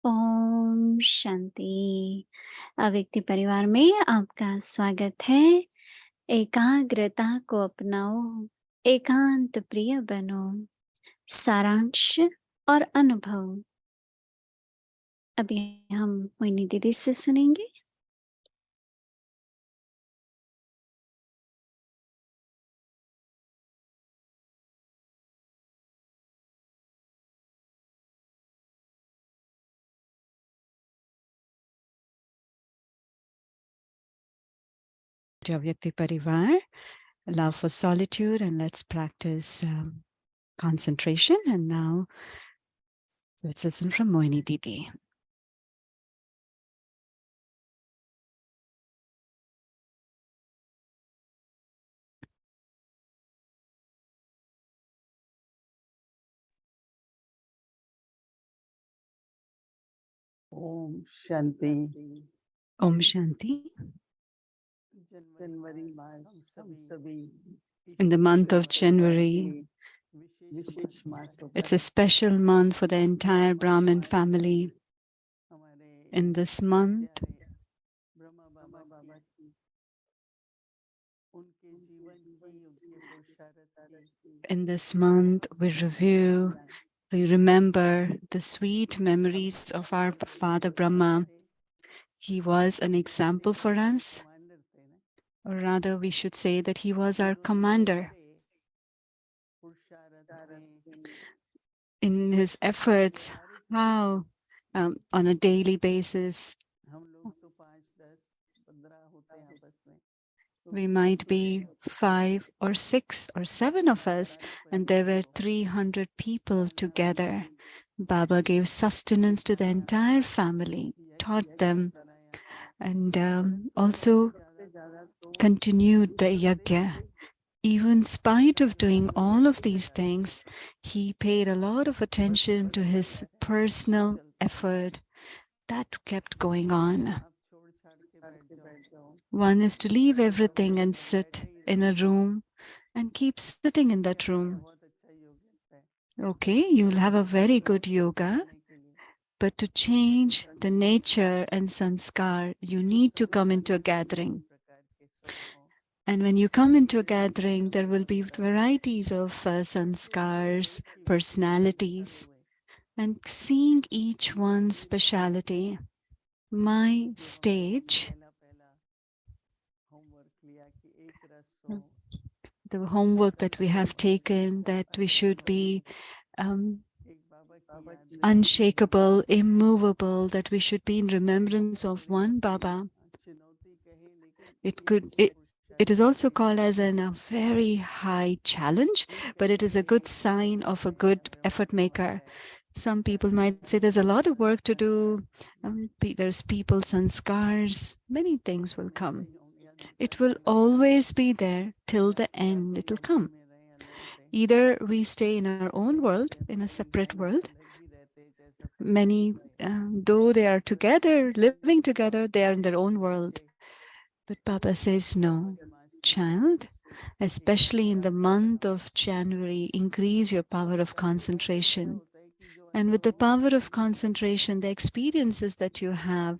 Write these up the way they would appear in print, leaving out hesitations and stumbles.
ओम शांति। अव्यक्ति परिवार में आपका स्वागत है। एकाग्रता को अपनाओ, एकांत प्रिय बनो। सारांश और अनुभव अभी हम मोहिनी दीदी से सुनेंगे। Avyakti Parivar, love for solitude, and let's practice concentration. And now let's listen from Mohini Didi. Om Shanti. Om Shanti. In the month of January, it's a special month for the entire Brahmin family. In this month, we review, we remember the sweet memories of our Father Brahma. He was an example for us, or rather we should say that he was our commander. In his efforts, how on a daily basis, we might be 5 or 6 or 7 of us, and there were 300 people together. Baba gave sustenance to the entire family, taught them, and also continued the yajna. Even in spite of doing all of these things, he paid a lot of attention to his personal effort that kept going on. One is to leave everything and sit in a room and keep sitting in that room. Okay, you'll have a very good yoga, but to change the nature and sanskar, you need to come into a gathering. And when you come into a gathering, there will be varieties of sanskars, personalities, and seeing each one's speciality. My stage, the homework that we have taken, that we should be unshakable, immovable, that we should be in remembrance of one Baba. It is also called as a very high challenge, but it is a good sign of a good effort maker. Some people might say there's a lot of work to do. There's people, sanskars, many things will come. It will always be there till the end. It will come. Either we stay in our own world, in a separate world. Many, though they are together, living together, they are in their own world. But Baba says, no, child, especially in the month of January, increase your power of concentration. And with the power of concentration, the experiences that you have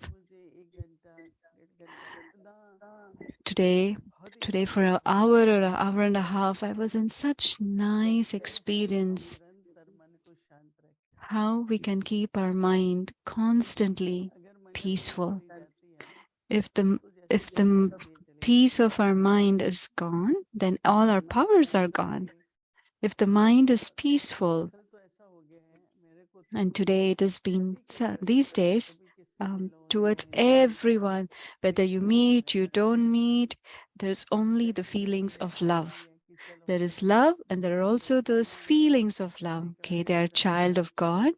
today for an hour or an hour and a half, I was in such nice experience. How we can keep our mind constantly peaceful. If the peace of our mind is gone, then all our powers are gone. If the mind is peaceful, and today it has been these days towards everyone, whether you meet, you don't meet, there's only the feelings of love. There is love, and there are also those feelings of love. Okay, they are a child of God,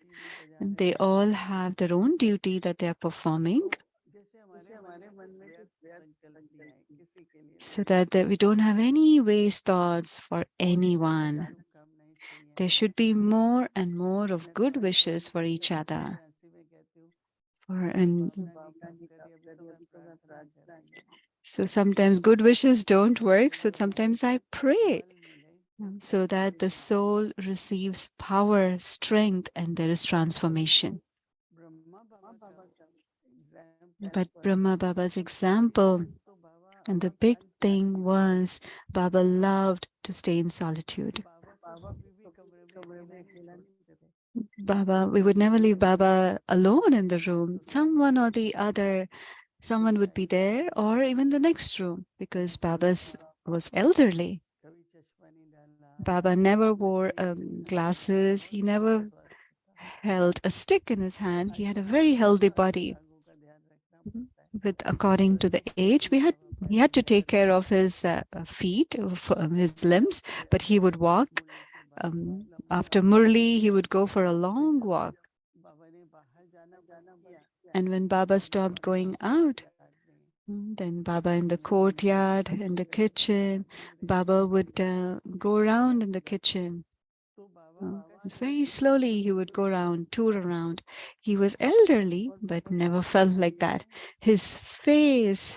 and they all have their own duty that they are performing, so that we don't have any waste thoughts for anyone. There should be more and more of good wishes for each other. So sometimes good wishes don't work, so sometimes I pray so that the soul receives power, strength, and there is transformation. But Brahma Baba's example, and the big thing was Baba loved to stay in solitude. Baba, we would never leave Baba alone in the room. Someone or the other, someone would be there, or even the next room, because Baba's was elderly. Baba never wore glasses. He never held a stick in his hand. He had a very healthy body. With according to the age, he had to take care of his feet, of his limbs, but he would walk. After Murli, he would go for a long walk. And when Baba stopped going out, then Baba in the courtyard, in the kitchen, Baba would go around in the kitchen. Very slowly he would go around, tour around. He was elderly, but never felt like that. His face,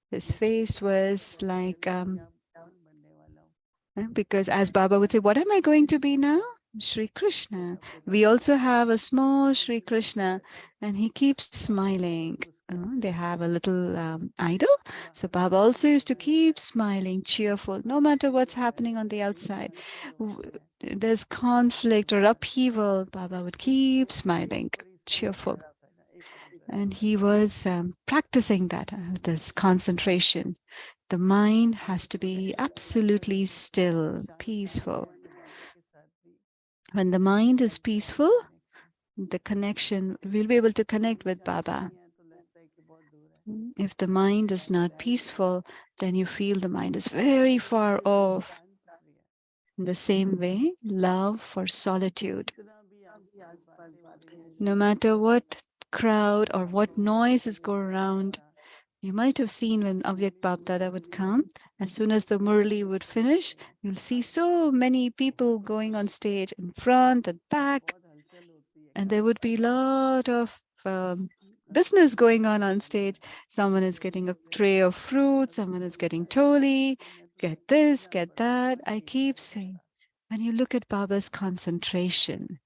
his face was like because as Baba would say, what am I going to be now? Sri Krishna. We also have a small Sri Krishna, and he keeps smiling. They have a little idol. So Baba also used to keep smiling, cheerful, no matter what's happening on the outside. There's conflict or upheaval, Baba would keep smiling, cheerful. And he was practicing that, this concentration. The mind has to be absolutely still, peaceful. When the mind is peaceful, the connection, we'll be able to connect with Baba. If the mind is not peaceful, then you feel the mind is very far off. In the same way, love for solitude. No matter what crowd or what noises go around, you might have seen when Avyak Bab Dada would come, as soon as the Murli would finish, you'll see so many people going on stage in front and back, and there would be a lot of business going on stage. Someone is getting a tray of fruit, someone is getting toli, get this, get that. I keep saying, when you look at Baba's concentration,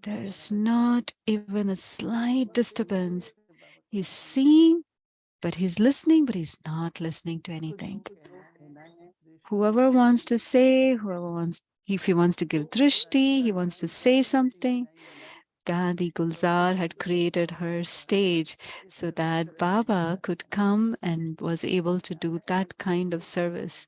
there's not even a slight disturbance. He's seeing, but he's listening, but he's not listening to anything. Whoever wants to say, whoever wants, if he wants to give drishti, he wants to say something. Gandhi Gulzar had created her stage so that Baba could come and was able to do that kind of service.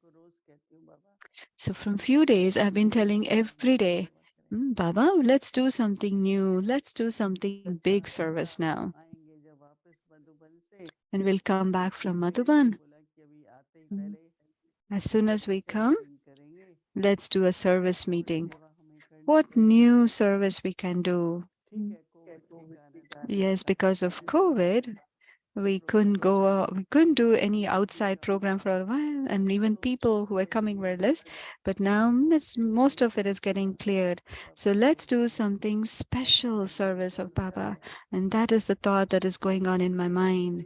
So from few days, I've been telling every day, Baba, let's do something new. Let's do something big service now. And we'll come back from Madhuban. Mm. As soon as we come, let's do a service meeting. What new service we can do? Yes, because of COVID, we couldn't go, we couldn't do any outside program for a while, and even people who were coming were less. But now most of it is getting cleared. So let's do something special service of Baba, and that is the thought that is going on in my mind.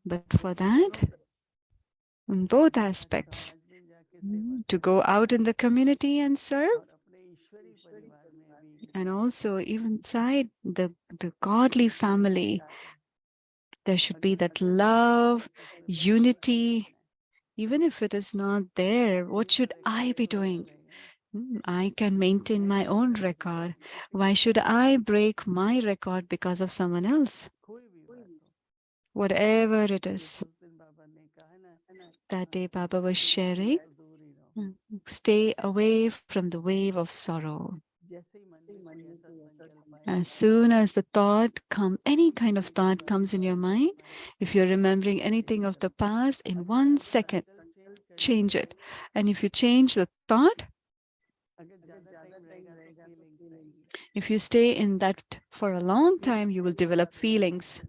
But for that, in both aspects, to go out in the community and serve, and also even inside the godly family, there should be that love, unity. Even if it is not there, what should I be doing? I can maintain my own record. Why should I break my record because of someone else? Whatever it is. That day Baba was sharing, stay away from the wave of sorrow. As soon as the thought any kind of thought comes in your mind, if you're remembering anything of the past, in 1 second, change it. And if you change the thought, if you stay in that for a long time, you will develop feelings.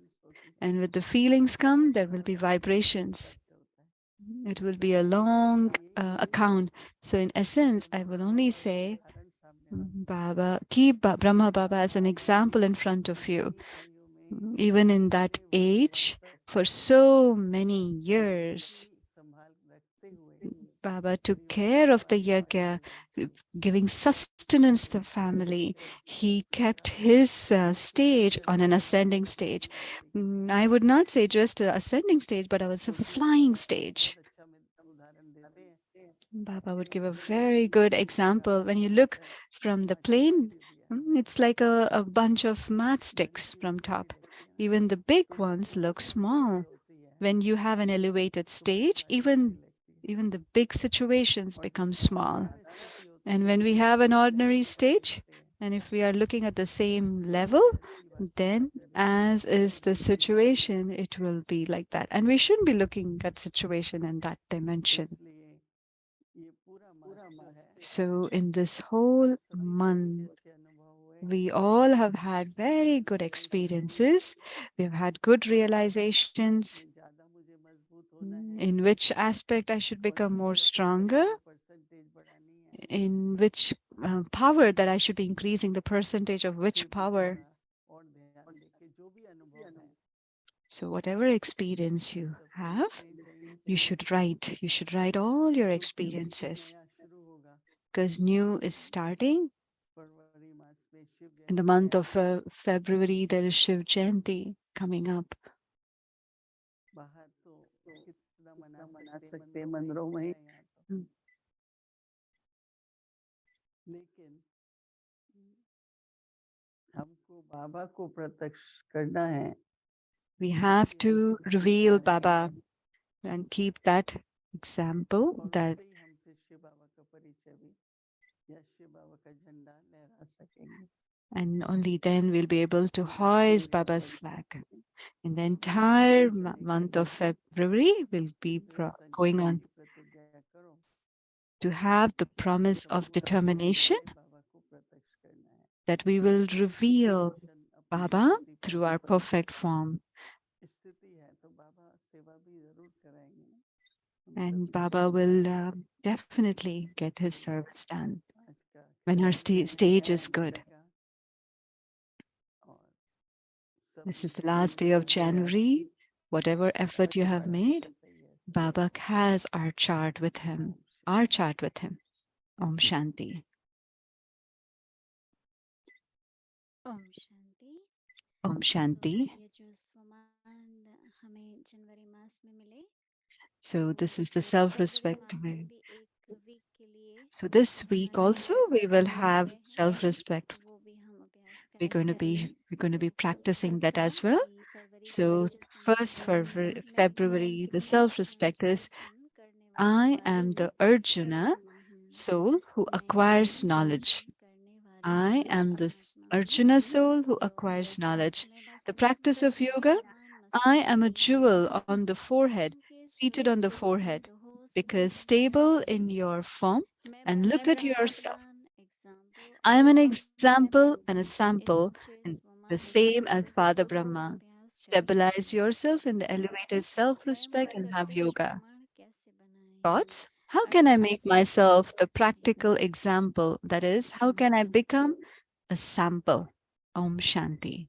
And with the feelings come, there will be vibrations. It will be a long account. So in essence, I will only say, Baba, keep Brahma Baba as an example in front of you. Even in that age, for so many years, Baba took care of the yajna, giving sustenance to the family. He kept his stage on an ascending stage. I would not say just an ascending stage, but I would say flying stage. Baba would give a very good example. When you look from the plane, it's like a bunch of matchsticks from top. Even the big ones look small. When you have an elevated stage, even the big situations become small. And when we have an ordinary stage, and if we are looking at the same level, then as is the situation, it will be like that. And we shouldn't be looking at situation in that dimension. So in this whole month, we all have had very good experiences. We've had good realizations in which aspect I should become more stronger, in which power that I should be increasing the percentage of which power. So whatever experience you have, you should write. You should write all your experiences because new is starting. In the month of February, there is Shiv Jayanti coming up. Mm. We have to reveal Baba and keep that example that, and only then we'll be able to hoist Baba's flag. In the entire month of February, we'll be going on to have the promise of determination that we will reveal Baba through our perfect form. And Baba will definitely get his service done when our stage is good. This is the last day of January. Whatever effort you have made, Baba has our chart with him. Our chart with him. Om Shanti. Om Shanti. Om so Shanti. ये जो स्वमान हमें जनवरी मास में मिले, So वो this is the February self-respect मास में way. भी एक week के लिए So this week हमारे also pass we will available have रहेगा, self-respect. तो वो भी हम अभ्यास We're going to करेंगे। be we're going to be तो practicing कल that था as well. कि फरवरी का So ये जो first स्वमान for मैं February, the intention self-respect is अर्चन करने वाली I am हूँ। the Arjuna soul who मैं acquires knowledge. इंटेंशन करने वाली I उस am the परमात्मा को Arjuna soul who जो acquires knowledge. सदैव The स्थित practice of yoga, भासमान I मस्तक am a पे jewel on the forehead, स्वयं के seated on स्वरूप the पे forehead, स्थित हो, because स्वयं को stable जाने। in your form, मैं and बाबा look at का yourself. वरदान एग्जाम्पल I am और an example sample and a इस sample, ऊंचे and the स्वमान same as Father को Brahma. अभ्यास करते Stabilize हैं। yourself in the elevated self स्वयं respect को and have प्रत्यक्ष yoga. प्रमाण कैसे बनाएं? Thoughts? How can I अर्थात make myself सैंपल्स the बने। practical example? That is, how can I become a sample? Om Shanti.